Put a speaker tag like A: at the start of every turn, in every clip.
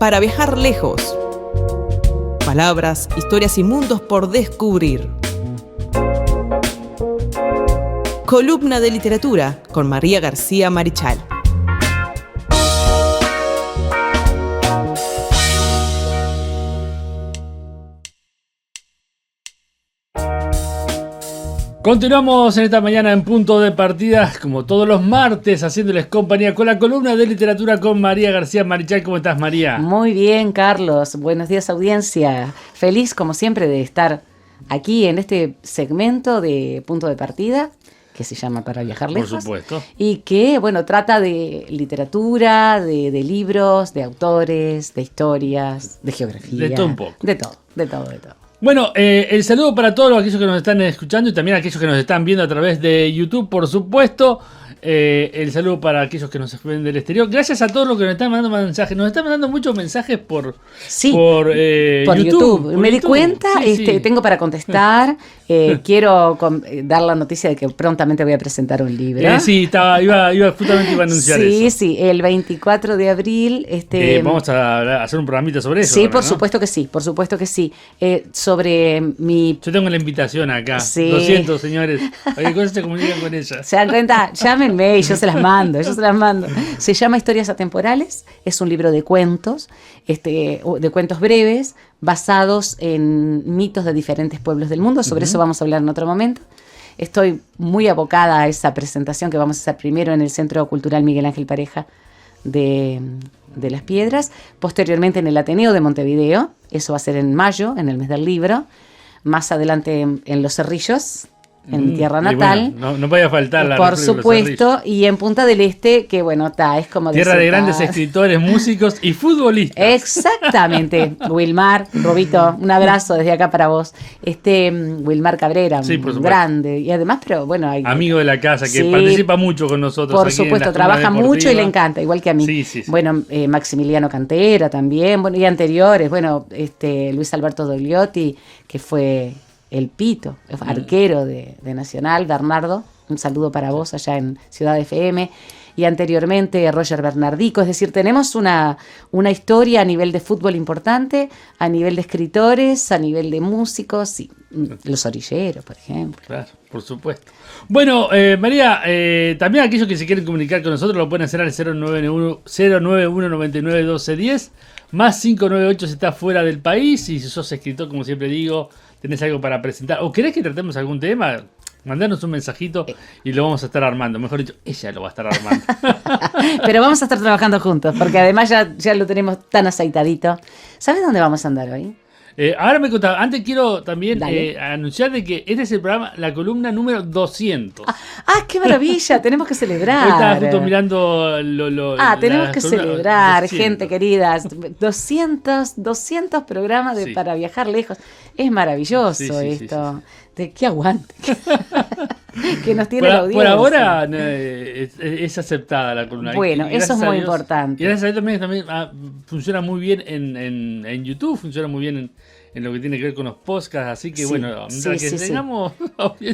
A: para viajar lejos. Palabras, historias y mundos por descubrir. Columna de literatura con María García Marichal.
B: Continuamos en esta mañana en Punto de Partida, como todos los martes, haciéndoles compañía con la columna de literatura con María García Marichal. ¿Cómo estás, María?
C: Muy bien, Carlos. Buenos días, audiencia. Feliz, como siempre, de estar aquí en este segmento de Punto de Partida, que se llama Para Viajar Lejos.
B: Por supuesto.
C: Y que, bueno, trata de literatura, de libros, de autores, de historias, de geografía.
B: De todo un poco.
C: De todo.
B: Bueno, el saludo para todos aquellos que nos están escuchando y también aquellos que nos están viendo a través de YouTube, por supuesto. El saludo para aquellos que nos ven del exterior. Gracias a todos los que nos están mandando mensajes. Nos están mandando muchos mensajes por YouTube.
C: Me di cuenta, sí. Tengo para contestar. Quiero dar la noticia de que prontamente voy a presentar un libro.
B: Justamente iba a anunciar eso.
C: Sí, el 24 de abril.
B: Vamos a hacer un programita sobre eso.
C: Sí,
B: ahora,
C: por
B: ¿no?
C: supuesto que sí. Sobre mi...
B: Yo tengo la invitación acá.
C: Sí.
B: 200 señores. Cualquier cosa se comunican con ella.
C: ¿Se dan cuenta? Llámenme y yo se las mando. Se llama Historias Atemporales. Es un libro de cuentos, de cuentos breves, basados en mitos de diferentes pueblos del mundo. Sobre eso vamos a hablar en otro momento. Estoy muy abocada a esa presentación que vamos a hacer primero en el Centro Cultural Miguel Ángel Pareja de Las Piedras, posteriormente en el Ateneo de Montevideo. Eso va a ser en mayo, en el mes del libro. Más adelante en Los Cerrillos, en mi tierra natal.
B: Bueno, no vaya a faltar la
C: por supuesto, y en Punta del Este, que bueno, es como
B: tierra de grandes escritores, músicos y futbolistas.
C: Exactamente. Wilmar, Robito, un abrazo desde acá para vos. Wilmar Cabrera,
B: sí,
C: un grande. Y además, pero bueno,
B: amigo de la casa, que participa mucho con nosotros.
C: Por supuesto, trabaja mucho y le encanta, igual que a mí.
B: Sí.
C: Bueno, Maximiliano Cantera también, bueno, y anteriores, bueno, Luis Alberto Dogliotti, que fue el Pito, arquero de Nacional. Bernardo, un saludo para vos allá en Ciudad FM. Y anteriormente Roger Bernardico. Es decir, tenemos una historia a nivel de fútbol importante, a nivel de escritores, a nivel de músicos, y los orilleros, por ejemplo.
B: Claro, por supuesto. Bueno, María, también aquellos que se quieren comunicar con nosotros lo pueden hacer al 091-991210, más 598 si estás fuera del país. Y si sos escritor, como siempre digo, tenés algo para presentar o querés que tratemos algún tema, mandanos un mensajito y lo vamos a estar armando. Mejor dicho, ella lo va a estar armando.
C: Pero vamos a estar trabajando juntos, porque además ya lo tenemos tan aceitadito. ¿Sabes dónde vamos a andar hoy?
B: Ahora me contaba, antes quiero también anunciar de que este es el programa, la columna número 200.
C: ¡Qué maravilla! Tenemos que celebrar.
B: Hoy estaba justo mirando
C: tenemos que celebrar, 200. Gente querida. 200 programas para viajar lejos. Es maravilloso esto. Sí. ¿Qué aguante? Que nos tiene la audiencia.
B: Por ahora es aceptada la columna.
C: Bueno, eso es muy importante.
B: Y gracias a Dios también funciona muy bien en YouTube, funciona muy bien en lo que tiene que ver con los podcasts, así que tengamos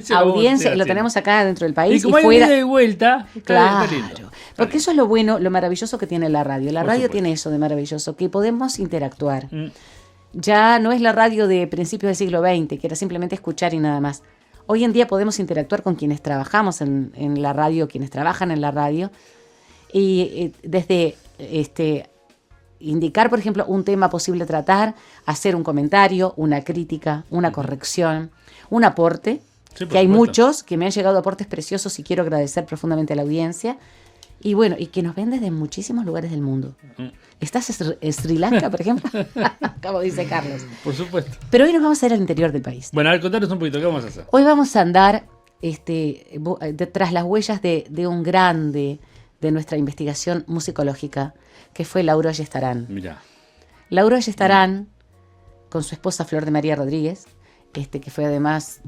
C: audiencia, lo tenemos acá dentro del país
B: y como hay fuera de vuelta,
C: claro, porque eso es lo bueno, lo maravilloso que tiene la radio. La radio tiene eso de maravilloso, que podemos interactuar. Ya no es la radio de principios del siglo XX, que era simplemente escuchar y nada más. Hoy en día podemos interactuar con quienes trabajamos en la radio, quienes trabajan en la radio, y desde indicar, por ejemplo, un tema posible a tratar, hacer un comentario, una crítica, una corrección, un aporte, que hay muchos, que me han llegado aportes preciosos y quiero agradecer profundamente a la audiencia. Y bueno, y que nos ven desde muchísimos lugares del mundo. ¿Estás en Sri Lanka, por ejemplo? Como dice Carlos.
B: Por supuesto.
C: Pero hoy nos vamos a ir al interior del país.
B: Bueno, a ver, contanos un poquito, ¿qué vamos a hacer?
C: Hoy vamos a andar tras las huellas de un grande de nuestra investigación musicológica, que fue Lauro Ayestarán.
B: Mirá.
C: Lauro Ayestarán, con su esposa Flor de María Rodríguez, que fue además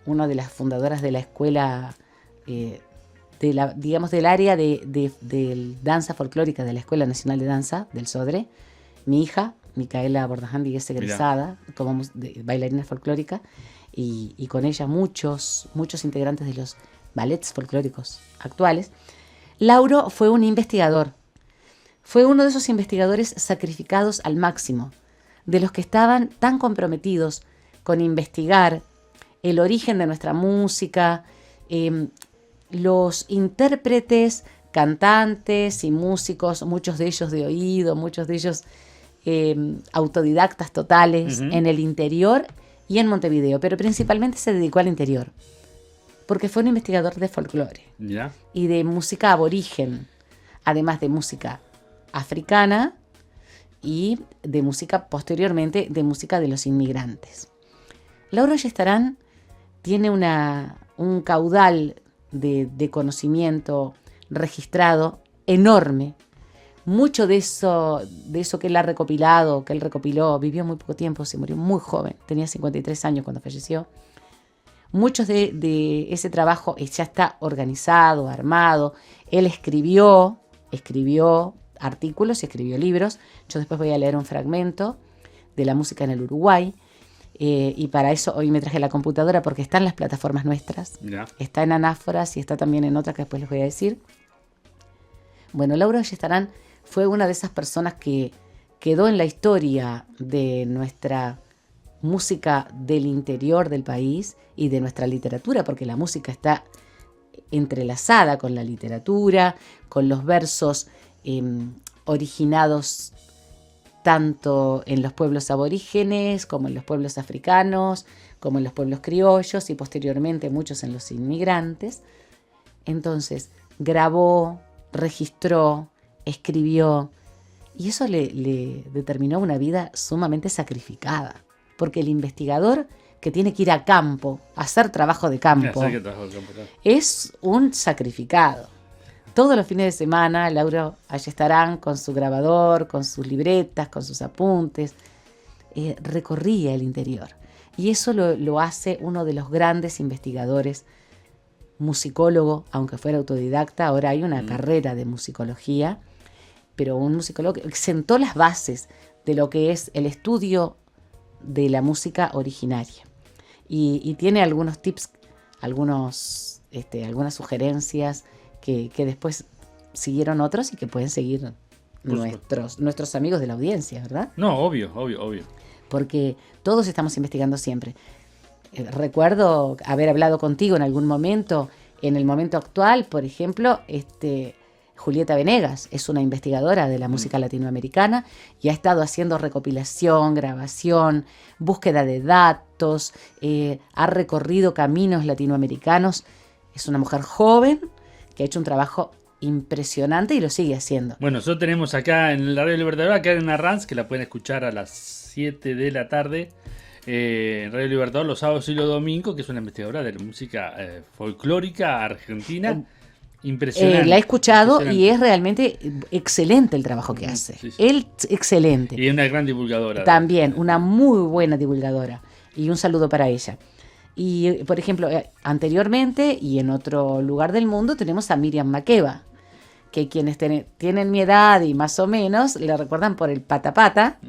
C: una de las fundadoras de la escuela... del área de danza folclórica de la Escuela Nacional de Danza del Sodre. Mi hija, Micaela Bordajandi, es egresada como bailarina folclórica, y con ella muchos integrantes de los ballets folclóricos actuales. Lauro fue un investigador fue uno de esos investigadores sacrificados al máximo, de los que estaban tan comprometidos con investigar el origen de nuestra música, los intérpretes, cantantes y músicos, muchos de ellos de oído, muchos de ellos autodidactas totales, en el interior y en Montevideo, pero principalmente se dedicó al interior, porque fue un investigador de folclore y de música aborigen, además de música africana y de música, posteriormente, de música de los inmigrantes. Lauro Ayestarán tiene un caudal de conocimiento registrado enorme. Mucho de eso que él ha recopilado, que él recopiló, vivió muy poco tiempo, se murió muy joven, tenía 53 años cuando falleció. Muchos de ese trabajo ya está organizado, armado. Él escribió artículos y escribió libros. Yo después voy a leer un fragmento de la música en el Uruguay. Y para eso hoy me traje la computadora porque está en las plataformas nuestras. Está en Anáforas y está también en otras que después les voy a decir. Bueno, Lauro Ayestarán fue una de esas personas que quedó en la historia de nuestra música del interior del país y de nuestra literatura, porque la música está entrelazada con la literatura, con los versos originados tanto en los pueblos aborígenes como en los pueblos africanos, como en los pueblos criollos y posteriormente muchos en los inmigrantes. Entonces grabó, registró, escribió, y eso le determinó una vida sumamente sacrificada, porque el investigador que tiene que ir a campo, a hacer trabajo de campo, es un sacrificado. Todos los fines de semana, Lauro Ayestarán, con su grabador, con sus libretas, con sus apuntes, recorría el interior. Y eso lo hace uno de los grandes investigadores, musicólogo, aunque fuera autodidacta. Ahora hay una carrera de musicología, pero un musicólogo que sentó las bases de lo que es el estudio de la música originaria. Y tiene algunos tips, algunas sugerencias que después siguieron otros y que pueden seguir nuestros amigos de la audiencia, ¿verdad?
B: No, obvio.
C: Porque todos estamos investigando siempre. Recuerdo haber hablado contigo en algún momento, en el momento actual, por ejemplo, Julieta Venegas es una investigadora de la música latinoamericana y ha estado haciendo recopilación, grabación, búsqueda de datos, ha recorrido caminos latinoamericanos. Es una mujer joven que ha hecho un trabajo impresionante y lo sigue haciendo.
B: Bueno, nosotros tenemos acá en la Radio Libertadora a Karen Arranz, que la pueden escuchar a las 7 de la tarde en Radio Libertador los sábados y los domingos, que es una investigadora de la música folclórica argentina. Impresionante.
C: La he escuchado y es realmente excelente el trabajo que hace.
B: Sí.
C: Él, excelente.
B: Y es una gran divulgadora.
C: También, una muy buena divulgadora. Y un saludo para ella. Y, por ejemplo, anteriormente y en otro lugar del mundo tenemos a Miriam Makeba, que quienes tienen mi edad y más o menos le recuerdan por el patapata,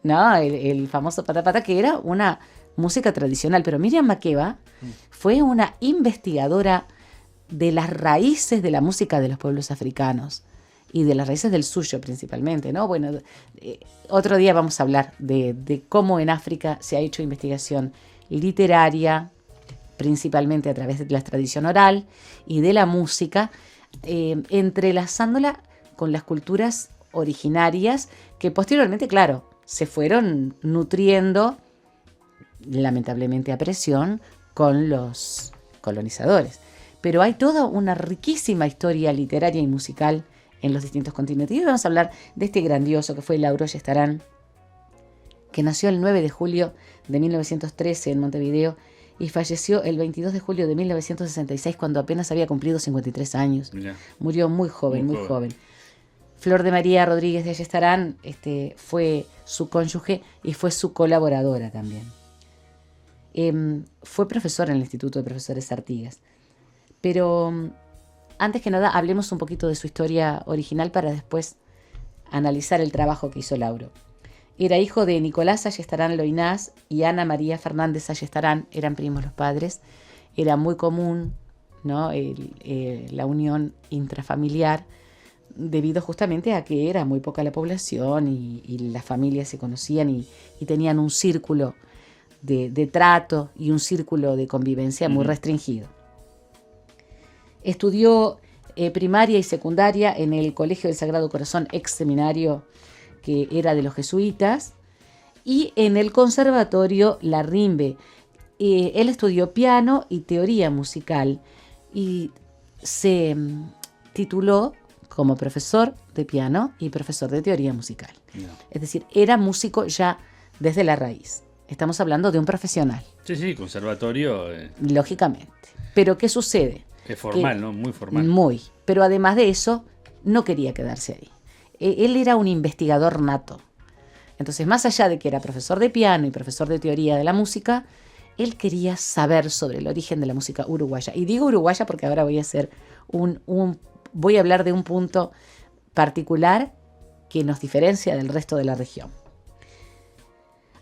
C: ¿no? El famoso patapata, que era una música tradicional. Pero Miriam Makeba fue una investigadora de las raíces de la música de los pueblos africanos y de las raíces del suyo principalmente, ¿no? Bueno, otro día vamos a hablar de cómo en África se ha hecho investigación literaria, principalmente a través de la tradición oral y de la música, entrelazándola con las culturas originarias que posteriormente, claro, se fueron nutriendo, lamentablemente a presión, con los colonizadores. Pero hay toda una riquísima historia literaria y musical en los distintos continentes. Y hoy vamos a hablar de este grandioso que fue Lauro Ayestarán, que nació el 9 de julio de 1913 en Montevideo y falleció el 22 de julio de 1966 cuando apenas había cumplido 53 años. Mirá. Murió muy joven. Flor de María Rodríguez de Ayestarán fue su cónyuge y fue su colaboradora también. Fue profesor en el Instituto de Profesores Artigas. Pero antes que nada hablemos un poquito de su historia original para después analizar el trabajo que hizo Lauro. Era hijo de Nicolás Ayestarán Loinás y Ana María Fernández Ayestarán, eran primos los padres. Era muy común, ¿no? La unión intrafamiliar debido justamente a que era muy poca la población y las familias se conocían y tenían un círculo de trato y un círculo de convivencia muy restringido. Estudió primaria y secundaria en el Colegio del Sagrado Corazón, ex seminario que era de los jesuitas, y en el Conservatorio La Rimbe. Él estudió piano y teoría musical y se tituló como profesor de piano y profesor de teoría musical.
B: No.
C: Es decir, era músico ya desde la raíz. Estamos hablando de un profesional.
B: Sí, conservatorio.
C: Lógicamente. Pero ¿qué sucede?
B: Es formal, ¿no? Muy formal.
C: Muy. Pero además de eso, no quería quedarse ahí. Él era un investigador nato. Entonces, más allá de que era profesor de piano y profesor de teoría de la música, él quería saber sobre el origen de la música uruguaya. Y digo uruguaya porque ahora voy a hacer voy a hablar de un punto particular que nos diferencia del resto de la región.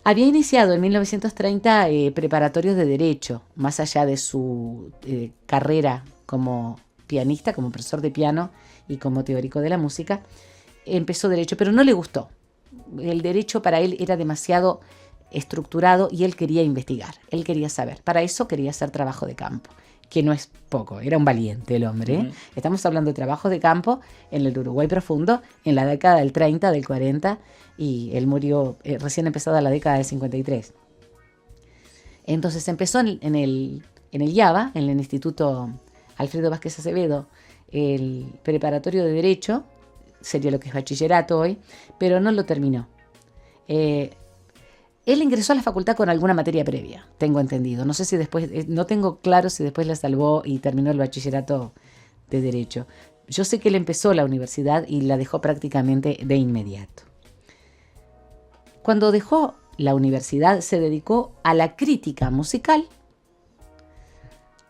C: Había iniciado en 1930 preparatorios de Derecho, más allá de su carrera como pianista, como profesor de piano y como teórico de la música. Empezó Derecho, pero no le gustó. El Derecho para él era demasiado estructurado y él quería investigar, él quería saber. Para eso quería hacer trabajo de campo, que no es poco, era un valiente el hombre.
B: Uh-huh.
C: Estamos hablando de trabajo de campo en el Uruguay profundo, en la década del 30, del 40, y él murió recién empezada la década del 53. Entonces empezó en el IABA, en el Instituto Alfredo Vázquez Acevedo, el preparatorio de Derecho, sería lo que es bachillerato hoy, pero no lo terminó. Él ingresó a la facultad con alguna materia previa, tengo entendido. No sé si después, no tengo claro si después la salvó y terminó el bachillerato de Derecho. Yo sé que él empezó la universidad y la dejó prácticamente de inmediato. Cuando dejó la universidad se dedicó a la crítica musical,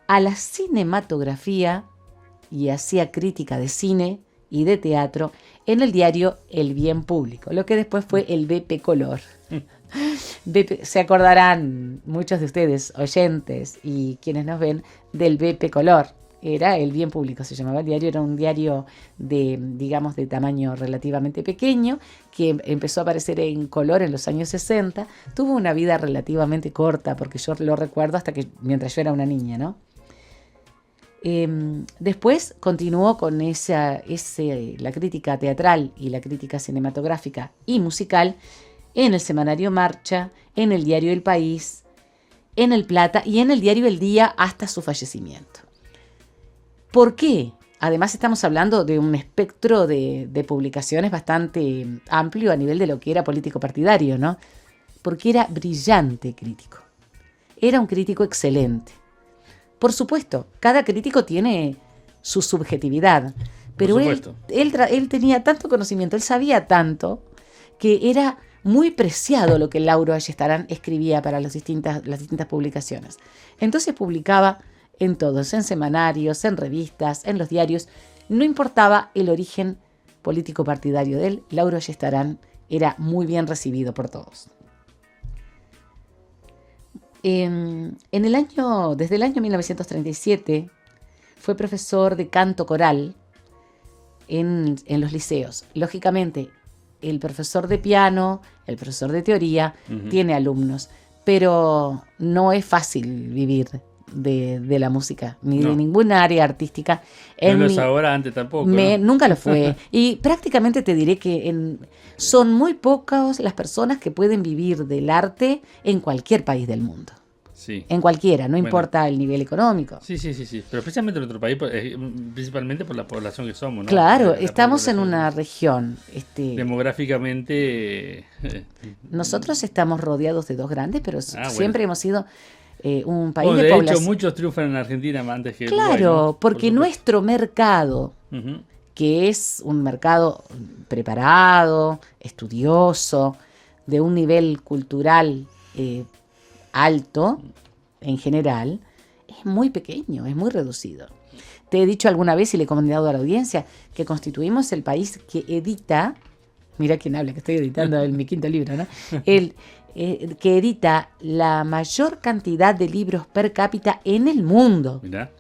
C: a la cinematografía y hacía crítica de cine y de teatro en el diario El Bien Público, lo que después fue el BP Color. Se acordarán muchos de ustedes, oyentes y quienes nos ven, del BP Color. Era El Bien Público, se llamaba el diario, era un diario de tamaño relativamente pequeño, que empezó a aparecer en color en los años 60. Tuvo una vida relativamente corta, porque yo lo recuerdo hasta que mientras yo era una niña, ¿no? Después continuó con la crítica teatral y la crítica cinematográfica y musical en el semanario Marcha, en el diario El País, en El Plata y en el diario El Día hasta su fallecimiento. ¿Por qué? Además estamos hablando de un espectro de publicaciones bastante amplio a nivel de lo que era político partidario, ¿no? Porque era brillante crítico. Era un crítico excelente. Por supuesto, cada crítico tiene su subjetividad, pero él tenía tanto conocimiento, él sabía tanto, que era muy preciado lo que Lauro Ayestarán escribía para las distintas publicaciones. Entonces publicaba en todos, en semanarios, en revistas, en los diarios. No importaba el origen político partidario de él, Lauro Ayestarán era muy bien recibido por todos. Desde el año 1937 fue profesor de canto coral en los liceos. Lógicamente, el profesor de piano, el profesor de teoría, tiene alumnos, pero no es fácil vivir de la música, ni de ninguna área artística.
B: No lo es ahora, antes tampoco. ¿No?
C: Nunca lo fue. Y prácticamente te diré que son muy pocas las personas que pueden vivir del arte en cualquier país del mundo.
B: Sí.
C: En cualquiera, no importa el nivel económico.
B: Sí. Pero especialmente en nuestro país, principalmente por la población que somos, ¿no?
C: Claro, estamos en una región.
B: Demográficamente.
C: Nosotros estamos rodeados de dos grandes, pero siempre hemos sido un país
B: de
C: población.
B: hecho, muchos triunfan en Argentina antes que
C: Claro,
B: Uruguay, ¿no?
C: porque nuestro mercado, que es un mercado preparado, estudioso, de un nivel cultural alto en general, es muy pequeño, es muy reducido. Te he dicho alguna vez y le he comentado a la audiencia que constituimos el país que edita, mira quién habla, que estoy editando mi quinto libro, ¿no? Que edita la mayor cantidad de libros per cápita en el mundo.
B: Mirá.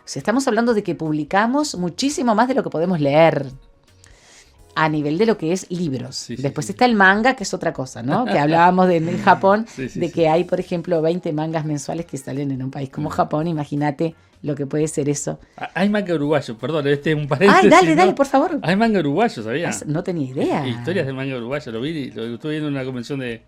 C: O sea, estamos hablando de que publicamos muchísimo más de lo que podemos leer a nivel de lo que es libros.
B: Sí, sí,
C: Después
B: sí.
C: está el manga, que es otra cosa, ¿no? Que hablábamos en Japón,
B: Sí, sí,
C: de
B: sí.
C: que hay, por ejemplo, 20 mangas mensuales que salen en un país como Japón. Imagínate lo que puede ser eso.
B: Hay manga uruguayo, perdón, este es un paréntesis.
C: Ay, dale,
B: ¿no?
C: por favor.
B: Hay manga uruguayo, ¿sabía?
C: No tenía idea.
B: Historias de manga uruguayo, lo vi, lo estuve viendo en una convención de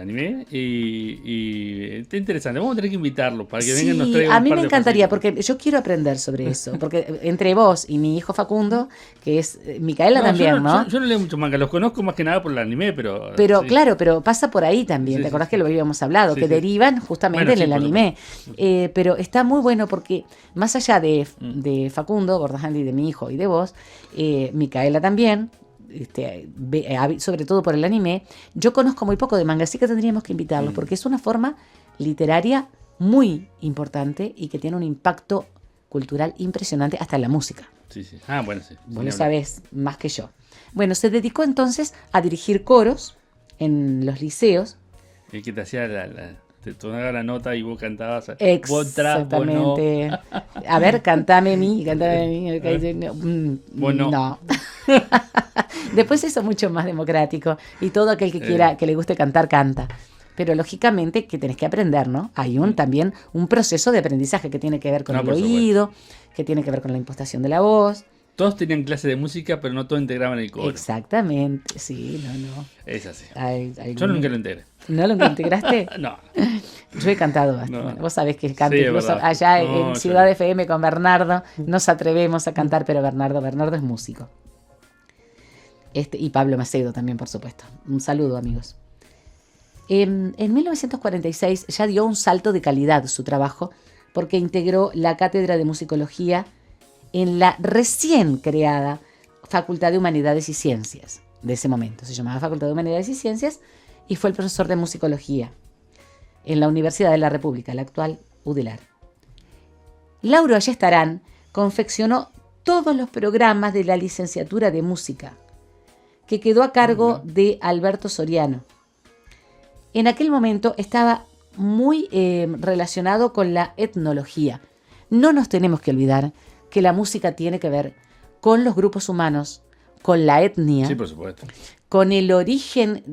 B: anime y está interesante. Vamos a tener que invitarlo para que vengan y nos traigan
C: a
B: un
C: mí
B: par
C: me
B: de
C: encantaría,
B: cositas.
C: porque yo quiero aprender sobre eso. Porque entre vos y mi hijo Facundo, que es Micaela
B: No,
C: también, ¿no?
B: Yo no leo mucho manga, los conozco más que nada por el anime, pero...
C: Pero
B: sí.
C: claro, pero pasa por ahí también.
B: Sí,
C: ¿Te
B: sí,
C: acordás
B: sí.
C: que lo habíamos hablado?
B: Sí,
C: que
B: sí.
C: derivan justamente
B: Bueno, sí,
C: en el
B: por
C: anime. Pero está muy bueno porque más allá de Facundo, Gordajandi, de mi hijo y de vos, Micaela también, sobre todo por el anime, yo conozco muy poco de manga, así que tendríamos que invitarlos porque es una forma literaria muy importante y que tiene un impacto cultural impresionante hasta en la música.
B: Sí, sí. Ah, bueno, sí.
C: Vos lo sabés más que yo. Bueno, se dedicó entonces a dirigir coros en los liceos.
B: El que te hacía te tomaba la nota y vos cantabas. Vos tras, vos no.
C: Exactamente. A ver, cantame mi.
B: Bueno.
C: No. Después eso mucho más democrático. Y todo aquel que quiera, que le guste cantar, canta. Pero lógicamente que tenés que aprender, ¿no? Hay también un proceso de aprendizaje que tiene que ver con el
B: por
C: oído, que tiene que ver con la impostación de la voz.
B: Todos tenían clase de música, pero no todos integraban el coro.
C: Exactamente, sí, no.
B: Es así.
C: Hay
B: Yo nunca lo integré.
C: ¿No lo integraste?
B: No.
C: Yo he cantado bastante.
B: No.
C: Bueno, vos sabés que canto
B: Sí, es
C: incluso
B: verdad.
C: allá
B: No,
C: en
B: sí.
C: Ciudad FM con Bernardo. Nos atrevemos a cantar, pero Bernardo es músico. Y Pablo Macedo también, por supuesto. Un saludo, amigos. En 1946 ya dio un salto de calidad su trabajo porque integró la Cátedra de Musicología en la recién creada Facultad de Humanidades y Ciencias de ese momento. Se llamaba Facultad de Humanidades y Ciencias y fue el profesor de musicología en la Universidad de la República, la actual UDELAR. Lauro Ayestarán confeccionó todos los programas de la licenciatura de música, que quedó a cargo de Alberto Soriano. En aquel momento estaba muy relacionado con la etnología. No nos tenemos que olvidar que la música tiene que ver con los grupos humanos, con la etnia,
B: Sí, por supuesto.
C: con el origen,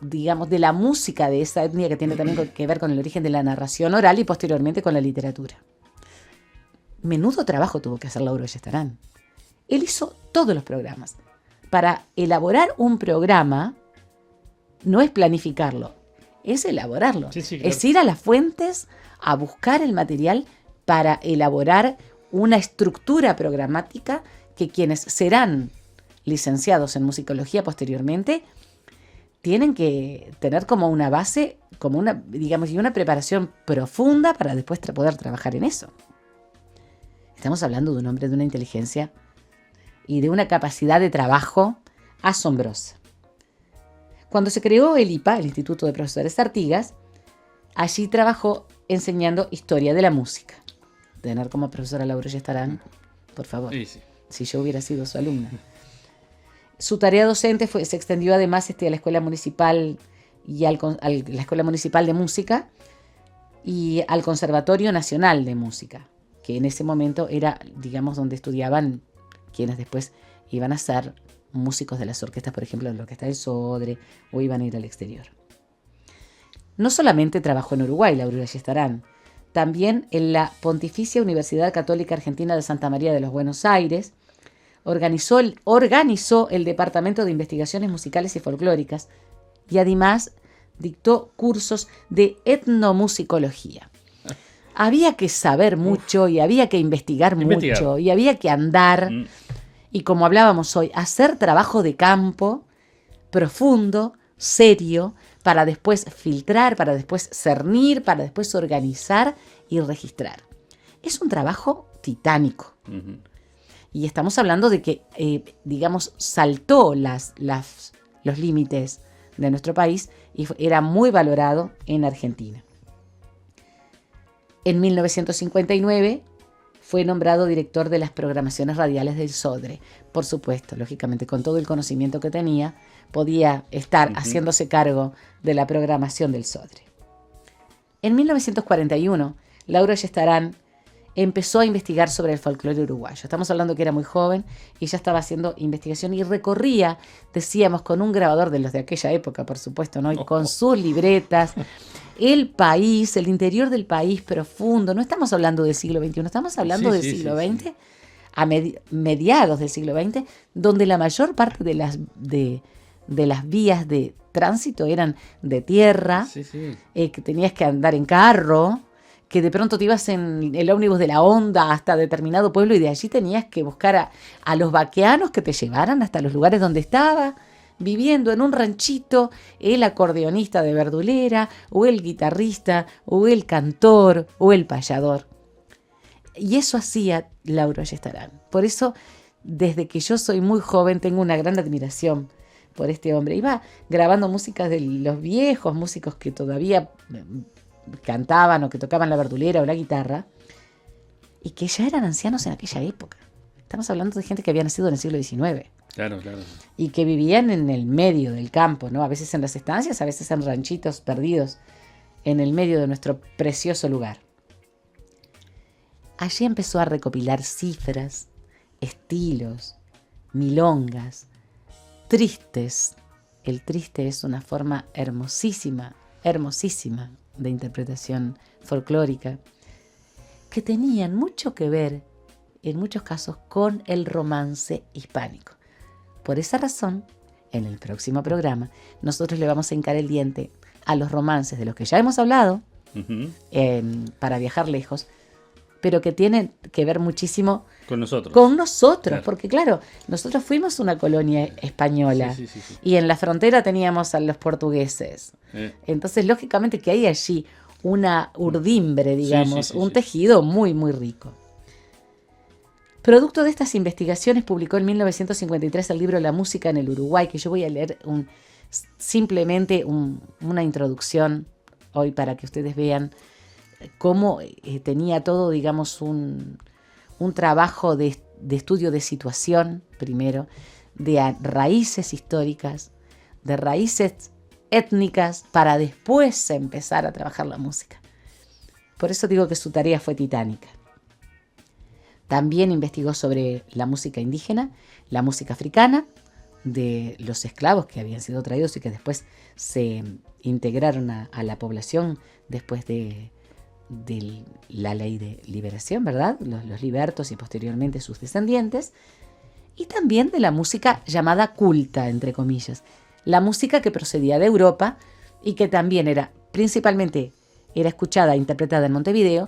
C: digamos, de la música de esa etnia, que tiene también que ver con el origen de la narración oral y posteriormente con la literatura. Menudo trabajo tuvo que hacer Lauro Ayestarán. Él hizo todos los programas. Para elaborar un programa no es planificarlo, es elaborarlo.
B: Sí, sí, claro.
C: Es ir a las fuentes a buscar el material para elaborar una estructura programática que quienes serán licenciados en musicología posteriormente tienen que tener como una base, como una, digamos, y una preparación profunda para después poder trabajar en eso. Estamos hablando de un hombre de una inteligencia y de una capacidad de trabajo asombrosa. Cuando se creó el IPA, el Instituto de Profesores Artigas, allí trabajó enseñando historia de la música. Tener como profesora Lauro Ayestarán, por favor,
B: Sí, sí.
C: si yo hubiera sido su alumna. Su tarea docente se extendió además a la Escuela Municipal y a la Escuela Municipal de Música y al Conservatorio Nacional de Música, que en ese momento era, digamos, donde estudiaban quienes después iban a ser músicos de las orquestas, por ejemplo, de la Orquesta del Sodre, o iban a ir al exterior. No solamente trabajó en Uruguay, Lauro Ayestarán, también en la Pontificia Universidad Católica Argentina de Santa María de los Buenos Aires, organizó el Departamento de Investigaciones Musicales y Folclóricas y además dictó cursos de etnomusicología. Había que saber mucho y había que investigar mucho y había que andar y, como hablábamos hoy, hacer trabajo de campo profundo, serio, para después filtrar, para después cernir, para después organizar y registrar. Es un trabajo titánico.
B: Ujú.
C: Y estamos hablando de que, digamos, saltó los límites de nuestro país y era muy valorado en Argentina. En 1959 fue nombrado director de las programaciones radiales del Sodre. Por supuesto, lógicamente, con todo el conocimiento que tenía, podía estar haciéndose cargo de la programación del Sodre. En 1941, Lauro Ayestarán empezó a investigar sobre el folclore uruguayo. Estamos hablando que era muy joven y ya estaba haciendo investigación y recorría, decíamos, con un grabador de los de aquella época, por supuesto, ¿no? Y con sus libretas, el país, el interior del país profundo. No estamos hablando del siglo XXI, estamos hablando del siglo XX, a mediados del siglo XX, donde la mayor parte de las vías de tránsito eran de tierra, que tenías que andar en carro, que de pronto te ibas en el ómnibus de la Onda hasta determinado pueblo y de allí tenías que buscar a los vaqueanos que te llevaran hasta los lugares donde estaba, viviendo en un ranchito, el acordeonista de verdulera, o el guitarrista, o el cantor, o el payador. Y eso hacía Lauro Ayestarán. Por eso, desde que yo soy muy joven, tengo una gran admiración por este hombre. Iba grabando músicas de los viejos músicos que todavía cantaban o que tocaban la verdulera o la guitarra y que ya eran ancianos en aquella época. Estamos hablando de gente que había nacido en el siglo XIX.
B: Claro, claro.
C: Y que vivían en el medio del campo, ¿no? A veces en las estancias, a veces en ranchitos perdidos en el medio de nuestro precioso lugar. Allí empezó a recopilar cifras, estilos, milongas, tristes. El triste es una forma hermosísima, hermosísima de interpretación folclórica, que tenían mucho que ver, en muchos casos, con el romance hispánico. Por esa razón, en el próximo programa, nosotros le vamos a hincar el diente a los romances de los que ya hemos hablado, para viajar lejos, pero que tienen que ver muchísimo
B: con nosotros.
C: Claro. Porque claro, nosotros fuimos una colonia española
B: sí.
C: y en la frontera teníamos a los portugueses. Entonces, lógicamente que hay allí una urdimbre, digamos, un tejido muy, muy rico. Producto de estas investigaciones, publicó en 1953 el libro La música en el Uruguay, que yo voy a leer simplemente una introducción hoy para que ustedes vean cómo tenía todo, digamos, un trabajo de estudio de situación, primero, de raíces históricas, de raíces étnicas, para después empezar a trabajar la música. Por eso digo que su tarea fue titánica. También investigó sobre la música indígena, la música africana, de los esclavos que habían sido traídos y que después se integraron a la población después de la ley de liberación, ¿verdad? Los libertos y posteriormente sus descendientes. Y también de la música llamada culta, entre comillas. La música que procedía de Europa y que también principalmente era escuchada e interpretada en Montevideo,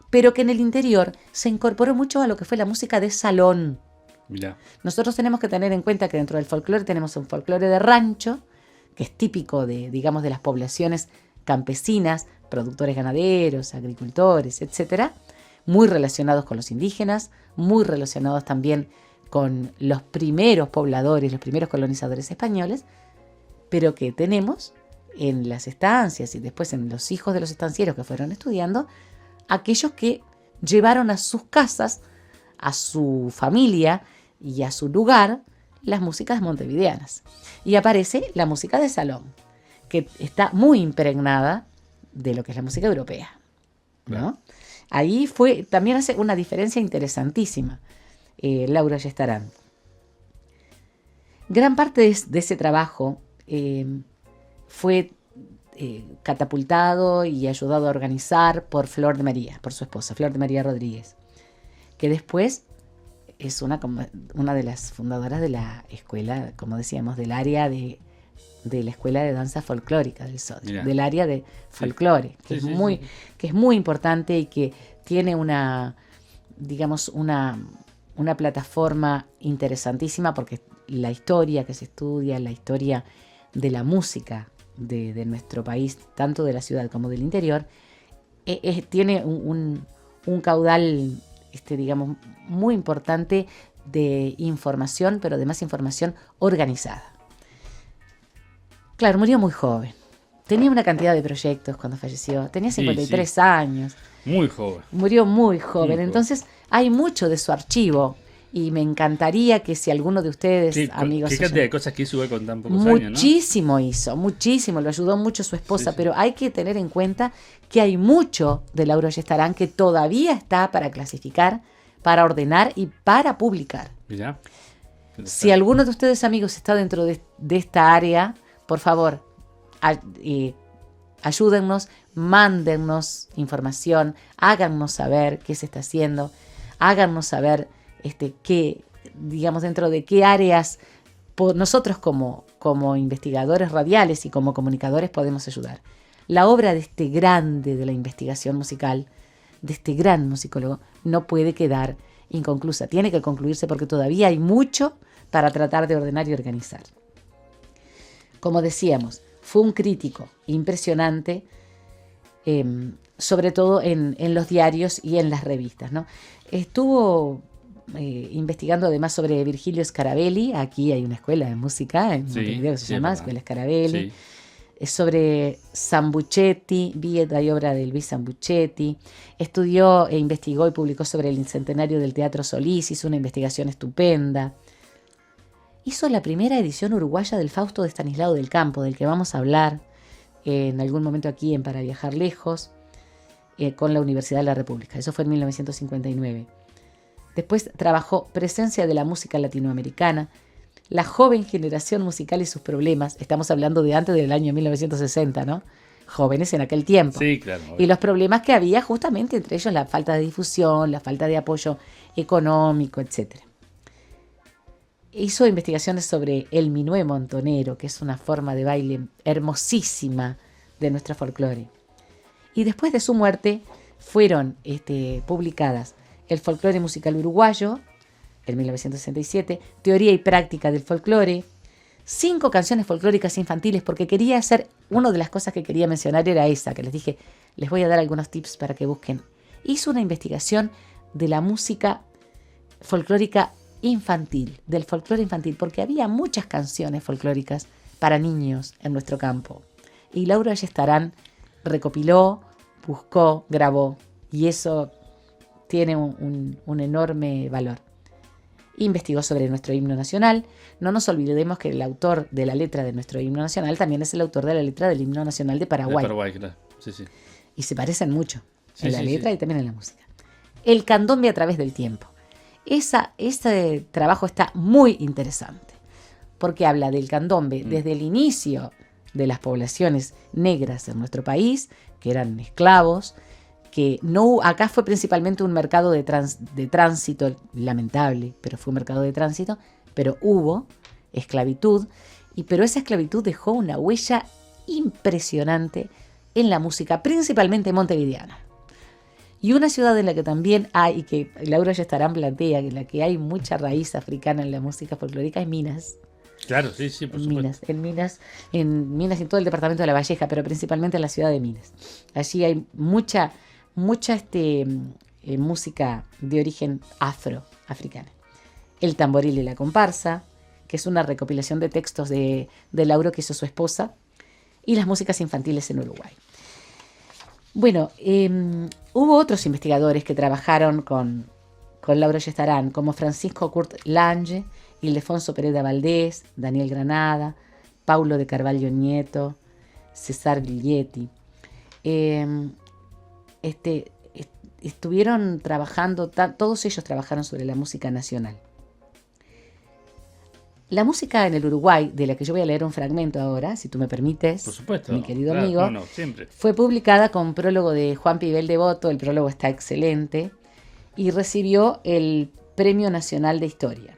C: pero que en el interior se incorporó mucho a lo que fue la música de salón.
B: Mirá.
C: Nosotros tenemos que tener en cuenta que dentro del folclore tenemos un folclore de rancho, que es típico de las poblaciones campesinas, productores ganaderos, agricultores, etcétera, muy relacionados con los indígenas, muy relacionados también con los primeros pobladores, los primeros colonizadores españoles, pero que tenemos en las estancias y después en los hijos de los estancieros que fueron estudiando, aquellos que llevaron a sus casas, a su familia y a su lugar las músicas montevideanas. Y aparece la música de salón, que está muy impregnada de lo que es la música europea, ¿no? Claro. Ahí también hace una diferencia interesantísima Lauro Ayestarán. Gran parte de ese trabajo fue catapultado y ayudado a organizar por Flor de María, por su esposa, Flor de María Rodríguez, que después es una de las fundadoras de la escuela, como decíamos, del área de la Escuela de Danza Folclórica del Sodre, del área de folclore, que es muy importante y que tiene una plataforma interesantísima, porque la historia que se estudia, la historia de la música de nuestro país, tanto de la ciudad como del interior, tiene un caudal muy importante de información, pero además información organizada. Claro, murió muy joven. Tenía una cantidad de proyectos cuando falleció. Tenía 53 años.
B: Muy joven.
C: Murió muy joven. Entonces hay mucho de su archivo Y me encantaría que si alguno de ustedes,
B: Sí,
C: amigos...
B: qué cantidad de cosas que hizo con tan pocos años, ¿no?
C: Muchísimo hizo, muchísimo, lo ayudó mucho su esposa,
B: Sí.
C: pero hay que tener en cuenta que hay mucho de Lauro Ayestarán que todavía está para clasificar, para ordenar y para publicar.
B: Mirá.
C: Si alguno de ustedes, amigos, está dentro de esta área, por favor, ayúdennos, mándennos información, háganos saber qué se está haciendo, háganos saber qué, digamos, dentro de qué áreas nosotros como investigadores radiales y como comunicadores podemos ayudar. La obra de este grande de la investigación musical, de este gran musicólogo, no puede quedar inconclusa. Tiene que concluirse porque todavía hay mucho para tratar de ordenar y organizar. Como decíamos, fue un crítico impresionante, sobre todo en los diarios y en las revistas, ¿no? Estuvo investigando además sobre Virgilio Scarabelli. Aquí hay una escuela de música en Montevideo que se llama Escuela Scarabelli. Sí. Sobre Sambucetti, vida y obra de Luis Sambucetti. Estudió e investigó y publicó sobre el centenario del Teatro Solís. Hizo una investigación estupenda. Hizo la primera edición uruguaya del Fausto de Estanislao del Campo, del que vamos a hablar en algún momento aquí en Para Viajar Lejos, con la Universidad de la República. Eso fue en 1959. Después trabajó Presencia de la música latinoamericana, la joven generación musical y sus problemas. Estamos hablando de antes del año 1960, ¿no? Jóvenes en aquel tiempo.
B: Sí, claro.
C: Y los problemas que había justamente, entre ellos la falta de difusión, la falta de apoyo económico, etc. Hizo investigaciones sobre el minué montonero, que es una forma de baile hermosísima de nuestro folclore. Y después de su muerte fueron publicadas El folclore musical uruguayo, en 1967, Teoría y práctica del folclore, 5 canciones folclóricas infantiles, porque quería hacer, una de las cosas que quería mencionar era esa, que les dije, les voy a dar algunos tips para que busquen. Hizo una investigación de la música folclórica infantil, del folclore infantil, porque había muchas canciones folclóricas para niños en nuestro campo. Y Lauro Ayestarán recopiló, buscó, grabó, y eso tiene un enorme valor. Investigó sobre nuestro himno nacional. No nos olvidemos que el autor de la letra de nuestro himno nacional también es el autor de la letra del himno nacional de Paraguay.
B: De Paraguay, claro. Sí, sí.
C: Y se parecen mucho en la letra
B: sí.
C: Y también en la música. El candombe a través del tiempo. Ese trabajo está muy interesante porque habla del candombe desde el inicio de las poblaciones negras en nuestro país, que eran esclavos, que no, acá fue principalmente un mercado de tránsito, lamentable, pero fue un mercado de tránsito, pero hubo esclavitud, pero esa esclavitud dejó una huella impresionante en la música, principalmente montevideana. Y una ciudad en la que también hay, y que Lauro Ayestarán plantea, en la que hay mucha raíz africana en la música folclórica, es Minas.
B: Claro, sí, por supuesto.
C: En Minas y en todo el departamento de La Valleja, pero principalmente en la ciudad de Minas. Allí hay mucha música de origen africana. El tamboril y la comparsa, que es una recopilación de textos de Lauro que hizo su esposa, y las músicas infantiles en Uruguay. Bueno, hubo otros investigadores que trabajaron con Lauro Ayestarán, como Francisco Kurt Lange, Ildefonso Pereda Valdés, Daniel Granada, Paulo de Carvalho Nieto, César Viglietti. Estuvieron trabajando, todos ellos trabajaron sobre la música nacional. La música en el Uruguay, de la que yo voy a leer un fragmento ahora, si tú me permites,
B: por supuesto,
C: mi querido
B: claro,
C: amigo,
B: siempre.
C: Fue publicada con prólogo de Juan Pibel Devoto. El prólogo está excelente y recibió el Premio Nacional de Historia.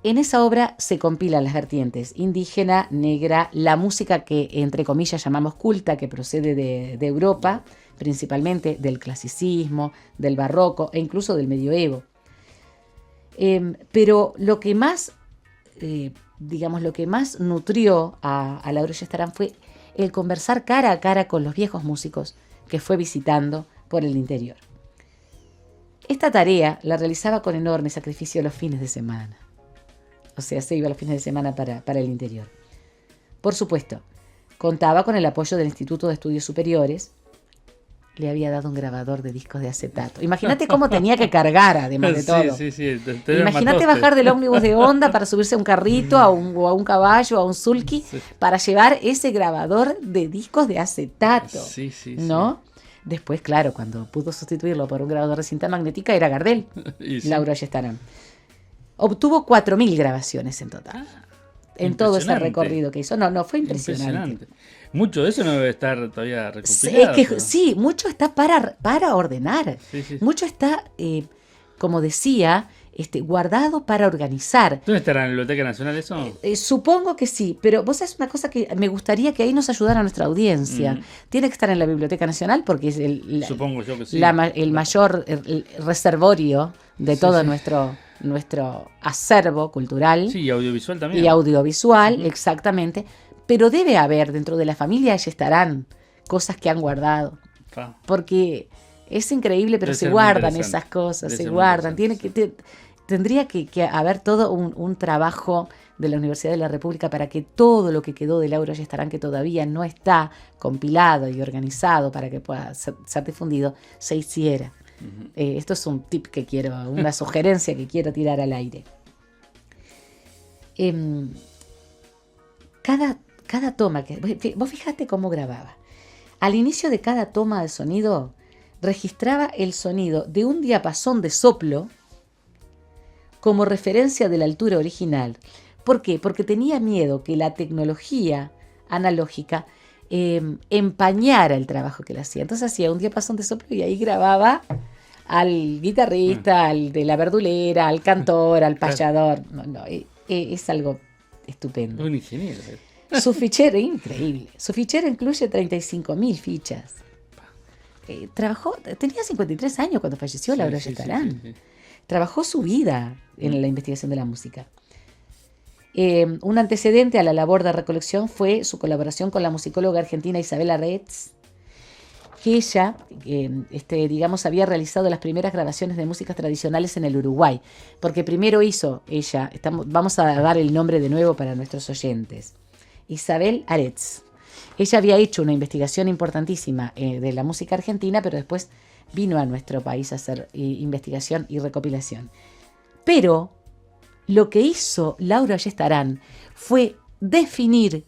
C: En esa obra se compilan las vertientes indígena, negra, la música que entre comillas llamamos culta, que procede de Europa, principalmente del clasicismo, del barroco e incluso del medioevo. Pero lo que más nutrió a Lauro Ayestarán fue el conversar cara a cara con los viejos músicos que fue visitando por el interior. Esta tarea la realizaba con enorme sacrificio los fines de semana. O sea, se iba los fines de semana para el interior. Por supuesto, contaba con el apoyo del Instituto de Estudios Superiores, le había dado un grabador de discos de acetato. Imagínate cómo tenía que cargar, además de todo.
B: Sí.
C: Imagínate bajar del ómnibus de Honda para subirse a un carrito, o a un caballo, a un sulky, para llevar ese grabador de discos de acetato.
B: Sí.
C: ¿No? Después, claro, cuando pudo sustituirlo por un grabador de cinta magnética, era Gardel, Lauro Ayestarán. Obtuvo 4.000 grabaciones en total. En todo ese recorrido que hizo. No, fue impresionante.
B: Mucho de eso no debe estar todavía recopilado.
C: Sí, mucho está para ordenar.
B: Sí.
C: Mucho está, como decía, guardado para organizar.
B: ¿Dónde estará en la Biblioteca Nacional eso?
C: Supongo que sí, pero vos sabés una cosa que me gustaría que ahí nos ayudara nuestra audiencia. Tiene que estar en la Biblioteca Nacional porque es
B: supongo yo que sí.
C: el mayor reservorio de todo nuestro acervo cultural.
B: Sí, y audiovisual también.
C: Y audiovisual, exactamente. Pero debe haber dentro de la familia, estarán cosas que han guardado. Porque es increíble, pero se guardan esas cosas, se guardan. Tendría que haber todo un trabajo de la Universidad de la República para que todo lo que quedó de Lauro Ayestarán, que todavía no está compilado y organizado para que pueda ser difundido, se hiciera. Esto es un tip que quiero, una sugerencia que quiero tirar al aire. Cada toma, vos fijate cómo grababa. Al inicio de cada toma de sonido, registraba el sonido de un diapasón de soplo como referencia de la altura original. ¿Por qué? Porque tenía miedo que la tecnología analógica empañara el trabajo que le hacía. Entonces hacía un diapasón de soplo y ahí grababa al guitarrista, al de la verdulera, al cantor, al payador. Es algo estupendo.
B: Un ingeniero.
C: Su fichero, increíble. Su fichero incluye 35.000 fichas. Tenía 53 años cuando falleció Lauro Ayestarán. Sí. Trabajó su vida en la investigación de la música. Un antecedente a la labor de recolección fue su colaboración con la musicóloga argentina Isabela Retz, que ella, digamos, había realizado las primeras grabaciones de músicas tradicionales en el Uruguay, porque primero hizo ella, vamos a dar el nombre de nuevo para nuestros oyentes, Isabel Aretz. Ella había hecho una investigación importantísima de la música argentina, pero después vino a nuestro país a hacer investigación y recopilación. Pero lo que hizo Lauro Ayestarán fue definir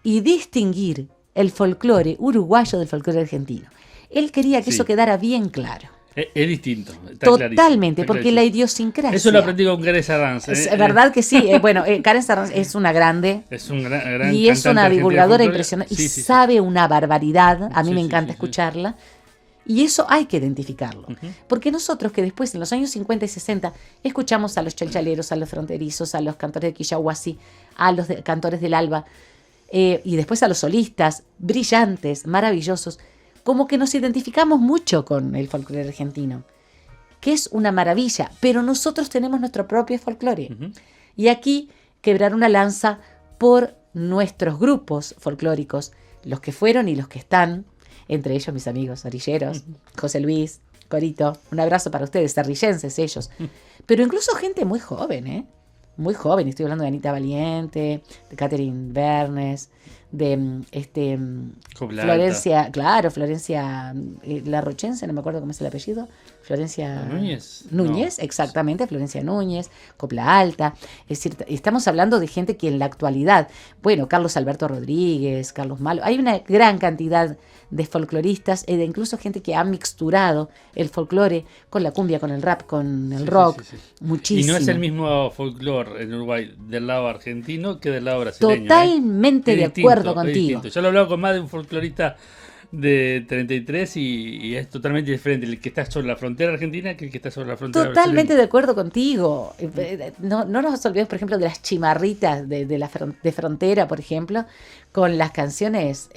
C: y distinguir el folclore uruguayo del folclore argentino. Él quería que eso quedara bien claro.
B: Es distinto.
C: Totalmente, porque la idiosincrasia.
B: Eso lo aprendí con Karen Sarranz.
C: Es verdad que sí. Bueno, Karen Sarranz es una grande.
B: Es un gran
C: y es una divulgadora impresionante. Y sabe una barbaridad. A mí me encanta escucharla. Y eso hay que identificarlo. Porque nosotros que después, en los años 50 y 60, escuchamos a los chalchaleros, a los fronterizos, a los cantores de Quillahuasi, a los cantores del Alba, y después a los solistas, brillantes, maravillosos, como que nos identificamos mucho con el folclore argentino, que es una maravilla, pero nosotros tenemos nuestro propio folclore. Y aquí quebrar una lanza por nuestros grupos folclóricos, los que fueron y los que están, entre ellos mis amigos orilleros, José Luis, Corito, un abrazo para ustedes, arrillenses ellos, pero incluso gente muy joven, muy joven, estoy hablando de Anita Valiente, de Catherine Bernes, de Florencia, claro, Florencia Larrochense, no me acuerdo cómo es el apellido, Florencia
B: Núñez,
C: exactamente, Florencia Núñez, Copla Alta, es decir, estamos hablando de gente que en la actualidad, bueno, Carlos Alberto Rodríguez, Carlos Malo, hay una gran cantidad de folcloristas e de incluso gente que ha mixturado el folclore con la cumbia, con el rap, con el rock, muchísimo.
B: Y no es el mismo folclore en Uruguay del lado argentino que del lado brasileño.
C: Totalmente de acuerdo contigo.
B: Yo lo he hablado con más de un folclorista de 33 y es totalmente diferente el que está sobre la frontera argentina que el que está sobre la frontera
C: totalmente
B: brasileña.
C: De acuerdo contigo. No nos olvidemos, por ejemplo, de las chimarritas de frontera, por ejemplo, con las canciones,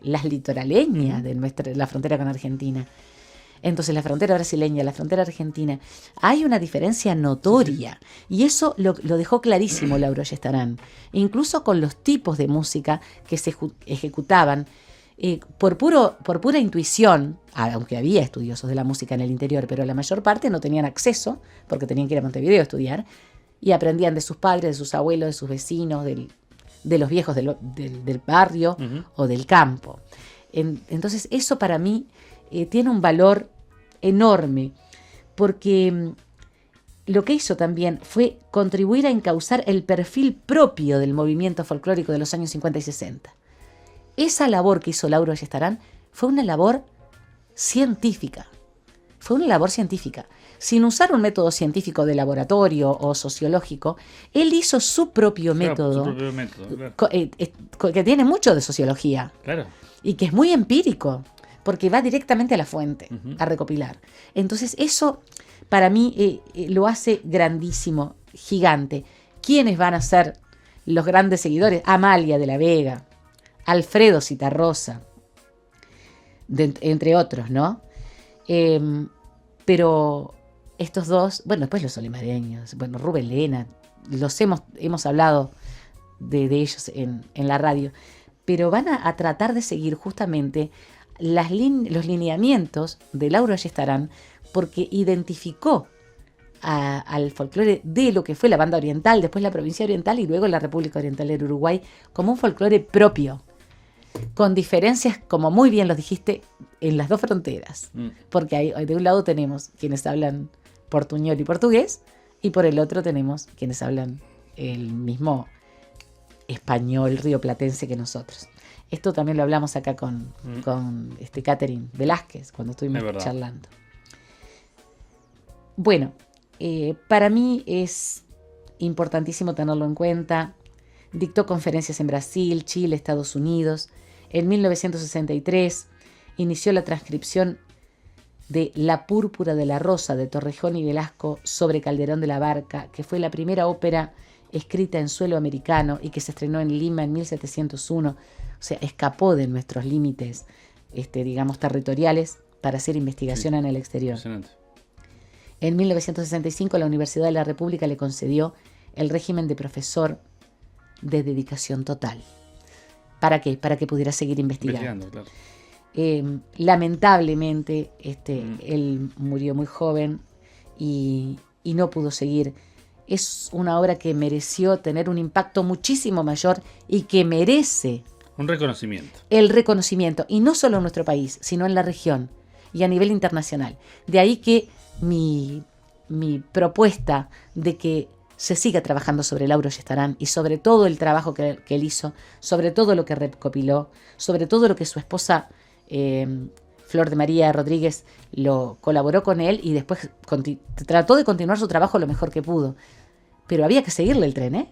C: las litoraleñas de la frontera con Argentina. Entonces, la frontera brasileña, la frontera argentina, hay una diferencia notoria. Y eso lo dejó clarísimo Lauro Ayestarán. Incluso con los tipos de música que se ejecutaban por pura intuición, aunque había estudiosos de la música en el interior, pero la mayor parte no tenían acceso, porque tenían que ir a Montevideo a estudiar, y aprendían de sus padres, de sus abuelos, de sus vecinos, de los viejos del barrio o del campo. Entonces, eso para mí tiene un valor enorme, porque lo que hizo también fue contribuir a encauzar el perfil propio del movimiento folclórico de los años 50 y 60. Esa labor que hizo Lauro Ayestarán fue una labor científica. Sin usar un método científico de laboratorio o sociológico, él hizo su propio método, claro. Que tiene mucho de sociología,
B: claro.
C: Y que es muy empírico, porque va directamente a la fuente, a recopilar. Entonces eso para mí lo hace grandísimo, gigante. ¿Quiénes van a ser los grandes seguidores? Amalia de la Vega, Alfredo Citarrosa, entre otros, ¿no? Pero estos dos, bueno, después los olimareños, bueno, Rubén Lena, hemos hablado de ellos en la radio, pero van a tratar de seguir justamente los lineamientos de Lauro Ayestarán, porque identificó al folclore de lo que fue la banda oriental, después la provincia oriental y luego la República Oriental del Uruguay, como un folclore propio, con diferencias, como muy bien lo dijiste, en las dos fronteras. Porque de un lado tenemos quienes hablan portuñol y portugués, y por el otro tenemos quienes hablan el mismo español rioplatense que nosotros. Esto también lo hablamos acá con Catherine Velázquez, cuando estuvimos charlando. Bueno, para mí es importantísimo tenerlo en cuenta. Dictó conferencias en Brasil, Chile, Estados Unidos. En 1963 inició la transcripción de La púrpura de la rosa de Torrejón y Velasco sobre Calderón de la Barca, que fue la primera ópera escrita en suelo americano y que se estrenó en Lima en 1701. O sea, escapó de nuestros límites, digamos, territoriales para hacer investigación en el exterior. En 1965 la Universidad de la República le concedió el régimen de profesor de dedicación total. ¿Para qué? Para que pudiera seguir investigando. Claro. Lamentablemente, él murió muy joven y no pudo seguir. Es una obra que mereció tener un impacto muchísimo mayor y que merece
B: un reconocimiento.
C: El reconocimiento, y no solo en nuestro país, sino en la región y a nivel internacional. De ahí que mi propuesta de que se siga trabajando sobre Lauro Ayestarán y sobre todo el trabajo que él hizo, sobre todo lo que recopiló, sobre todo lo que su esposa Flor de María Rodríguez lo colaboró con él y después trató de continuar su trabajo lo mejor que pudo. Pero había que seguirle el tren, ¿eh?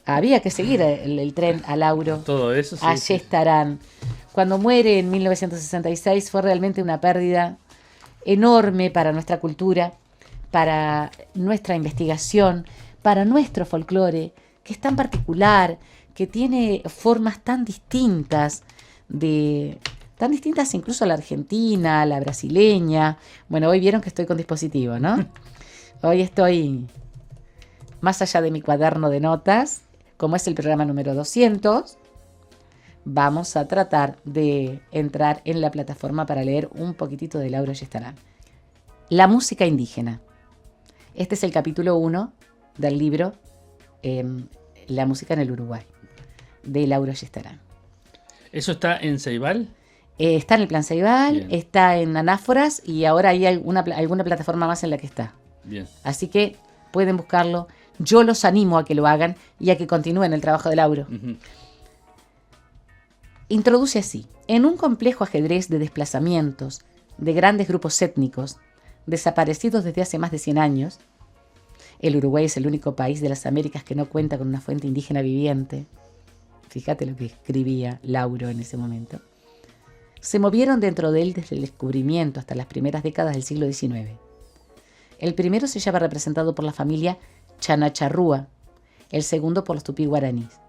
C: Había que seguir el tren a Lauro.
B: Todo eso, sí,
C: Ayestarán. Cuando muere en 1966 fue realmente una pérdida enorme para nuestra cultura, para nuestra investigación, para nuestro folclore, que es tan particular, que tiene formas tan distintas incluso a la argentina, a la brasileña. Bueno, hoy vieron que estoy con dispositivo, ¿no? Hoy estoy más allá de mi cuaderno de notas, como es el programa número 200, vamos a tratar de entrar en la plataforma para leer un poquitito de Lauro Ayestarán. La música indígena. Este es el capítulo 1 del libro La música en el Uruguay, de Lauro Ayestarán.
B: ¿Eso está en Ceibal?
C: Está en el Plan Ceibal,
B: Bien.
C: Está en Anáforas y ahora hay alguna plataforma más en la que está.
B: Bien.
C: Así que pueden buscarlo. Yo los animo a que lo hagan y a que continúen el trabajo de Lauro.
B: Uh-huh.
C: Introduce así: en un complejo ajedrez de desplazamientos de grandes grupos étnicos desaparecidos desde hace más de 100 años, el Uruguay es el único país de las Américas que no cuenta con una fuente indígena viviente. Fíjate lo que escribía Lauro en ese momento. Se movieron dentro de él desde el descubrimiento hasta las primeras décadas del siglo XIX. El primero se hallaba representado por la familia Chanacharrúa, el segundo por los tupí guaraníes.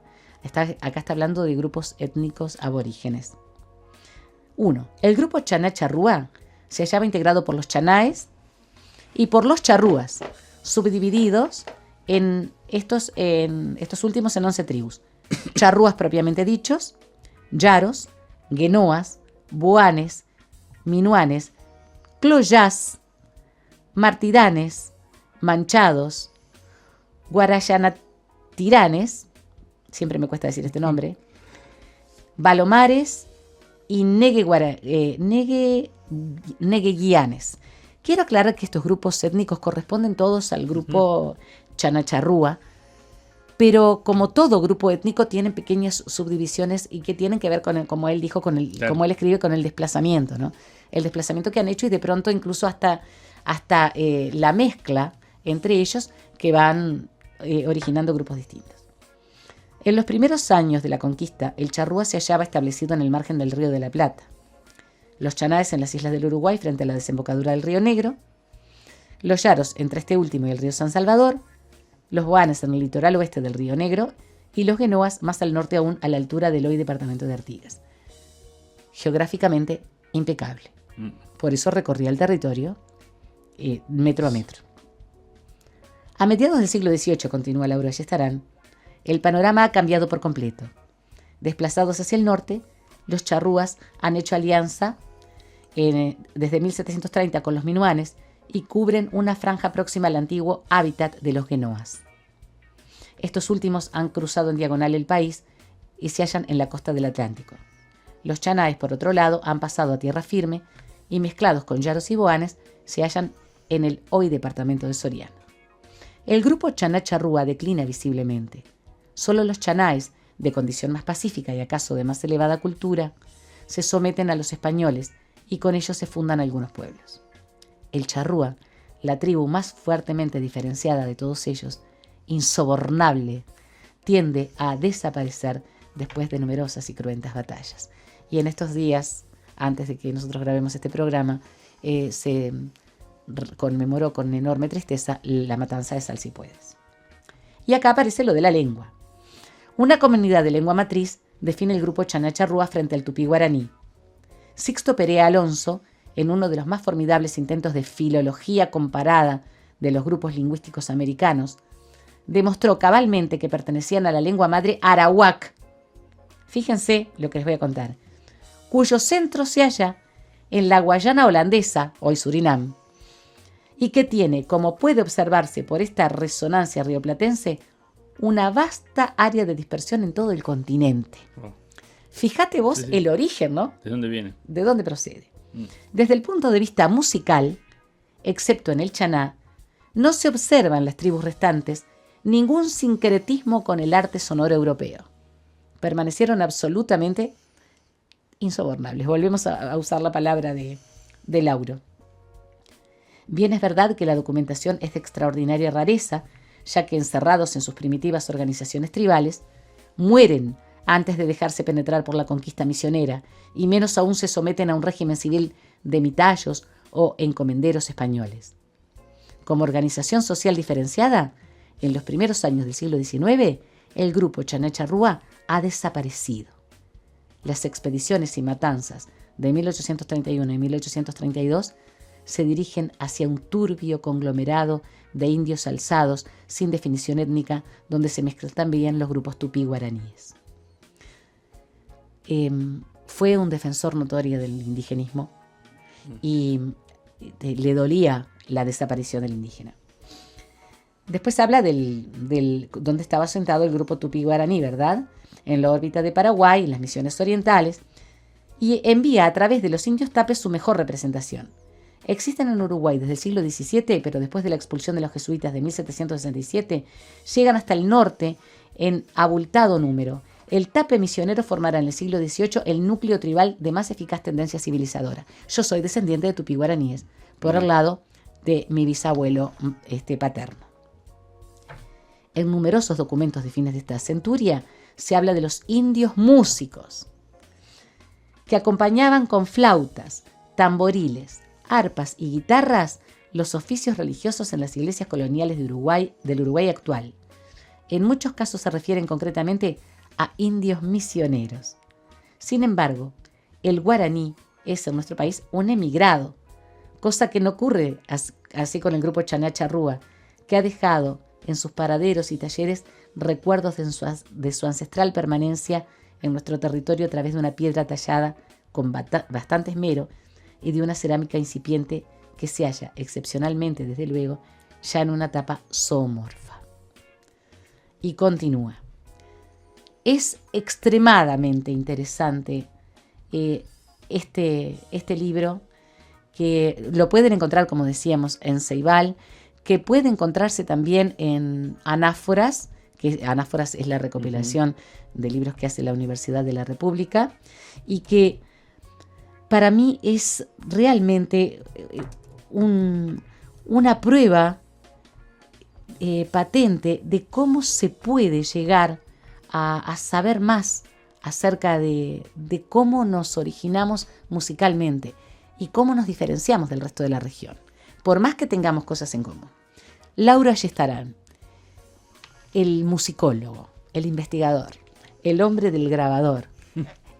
C: Acá está hablando de grupos étnicos aborígenes. 1. El grupo Chanacharrúa se hallaba integrado por los chanaes y por los charrúas, subdivididos en estos últimos en 11 tribus. Charrúas propiamente dichos, yaros, guenoas, buanes, minuanes, cloyás, martidanes, manchados, guarayanatiranes, siempre me cuesta decir este nombre, balomares y negueguianes. Quiero aclarar que estos grupos étnicos corresponden todos al grupo chanacharrúa, pero como todo grupo étnico tienen pequeñas subdivisiones y que tienen que ver con, como él dijo,
B: Claro.
C: como él escribe, con el desplazamiento, ¿no? El desplazamiento que han hecho y de pronto incluso hasta la mezcla entre ellos que van originando grupos distintos. En los primeros años de la conquista, el charrúa se hallaba establecido en el margen del Río de la Plata. Los chanaes en las islas del Uruguay frente a la desembocadura del Río Negro, los yaros entre este último y el río San Salvador, los guanes en el litoral oeste del Río Negro y los genoas más al norte aún a la altura del hoy departamento de Artigas. Geográficamente impecable. Por eso recorría el territorio metro a metro. A mediados del siglo XVIII, continúa Laura Ayestarán, el panorama ha cambiado por completo. Desplazados hacia el norte, los charrúas han hecho alianza desde 1730 con los minuanes y cubren una franja próxima al antiguo hábitat de los genoas. Estos últimos han cruzado en diagonal el país y se hallan en la costa del Atlántico. Los chanaes, por otro lado, han pasado a tierra firme y mezclados con yaros y boanes se hallan en el hoy departamento de Soriano. El grupo chaná-charrúa declina visiblemente. Solo los chanaes, de condición más pacífica y acaso de más elevada cultura, se someten a los españoles y con ellos se fundan algunos pueblos. El charrúa, la tribu más fuertemente diferenciada de todos ellos, insobornable, tiende a desaparecer después de numerosas y cruentas batallas. Y en estos días, antes de que nosotros grabemos este programa, se conmemoró con enorme tristeza la matanza de Salsipuedes. Y acá aparece lo de la lengua. Una comunidad de lengua matriz define el grupo chaná-charrúa frente al tupí guaraní. Sixto Perea Alonso, en uno de los más formidables intentos de filología comparada de los grupos lingüísticos americanos, demostró cabalmente que pertenecían a la lengua madre arawak. Fíjense lo que les voy a contar, cuyo centro se halla en la Guayana holandesa, hoy Surinam, y que tiene, como puede observarse por esta resonancia rioplatense, una vasta área de dispersión en todo el continente.
B: Oh.
C: Fíjate vos
B: Sí.
C: el origen, ¿no?
B: ¿De dónde viene?
C: ¿De dónde procede? Desde el punto de vista musical, excepto en el chaná, no se observa en las tribus restantes ningún sincretismo con el arte sonoro europeo. Permanecieron absolutamente insobornables. Volvemos a usar la palabra de Lauro. Bien es verdad que la documentación es de extraordinaria rareza, ya que encerrados en sus primitivas organizaciones tribales, mueren antes de dejarse penetrar por la conquista misionera, y menos aún se someten a un régimen civil de mitallos o encomenderos españoles. Como organización social diferenciada, en los primeros años del siglo XIX, el grupo chaná-charrúa ha desaparecido. Las expediciones y matanzas de 1831 y 1832 se dirigen hacia un turbio conglomerado de indios alzados sin definición étnica, donde se mezclan también los grupos tupí guaraníes. Fue un defensor notorio del indigenismo y le dolía la desaparición del indígena. Después habla del donde estaba sentado el grupo tupí guaraní, ¿verdad? En la órbita de Paraguay, en las misiones orientales, y envía a través de los indios tapes su mejor representación. Existen en Uruguay desde el siglo XVII, pero después de la expulsión de los jesuitas de 1767, llegan hasta el norte en abultado número. El tape misionero formará en el siglo XVIII el núcleo tribal de más eficaz tendencia civilizadora. Yo soy descendiente de tupí guaraníes, por el lado de mi bisabuelo paterno. En numerosos documentos de fines de esta centuria se habla de los indios músicos, que acompañaban con flautas, tamboriles, arpas y guitarras los oficios religiosos en las iglesias coloniales del Uruguay actual. En muchos casos se refieren concretamente a indios misioneros. Sin embargo, el guaraní es en nuestro país un emigrado, cosa que no ocurre así con el grupo chaná-charrúa, que ha dejado en sus paraderos y talleres recuerdos de su ancestral permanencia en nuestro territorio a través de una piedra tallada con bastante esmero y de una cerámica incipiente que se halla, excepcionalmente desde luego, ya en una etapa zoomorfa. Y continúa. Es extremadamente interesante este libro, que lo pueden encontrar, como decíamos, en Ceibal, que puede encontrarse también en Anáforas, que Anáforas es la recopilación de libros que hace la Universidad de la República, y que para mí es realmente una prueba patente de cómo se puede llegar a saber más acerca de cómo nos originamos musicalmente y cómo nos diferenciamos del resto de la región, por más que tengamos cosas en común. Lauro Ayestarán, el musicólogo, el investigador, el hombre del grabador,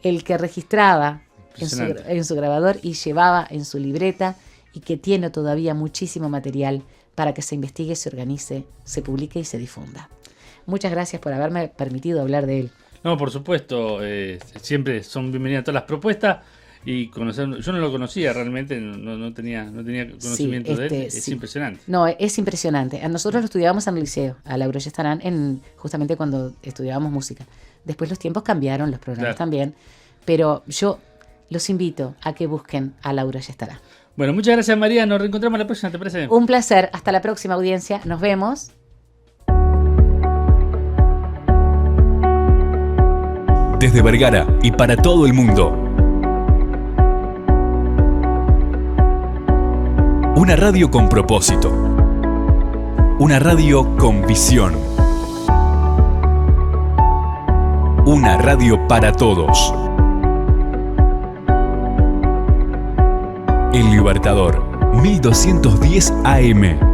C: el que registraba en su grabador y llevaba en su libreta, y que tiene todavía muchísimo material para que se investigue, se organice, se publique y se difunda. Muchas gracias por haberme permitido hablar de él.
B: No, por supuesto, siempre son bienvenidas todas las propuestas. Y conocer, yo no lo conocía realmente, no tenía conocimiento de él, es impresionante.
C: No, es impresionante. Nosotros lo estudiábamos en el liceo, a Lauro Ayestarán, justamente cuando estudiábamos música. Después los tiempos cambiaron, los programas también, pero yo los invito a que busquen a Lauro Ayestarán.
B: Bueno, muchas gracias, María, nos reencontramos la próxima, ¿te parece?
C: Un placer, hasta la próxima, audiencia, nos vemos.
D: Desde Vergara y para todo el mundo. Una radio con propósito. Una radio con visión. Una radio para todos. El Libertador, 1210 AM.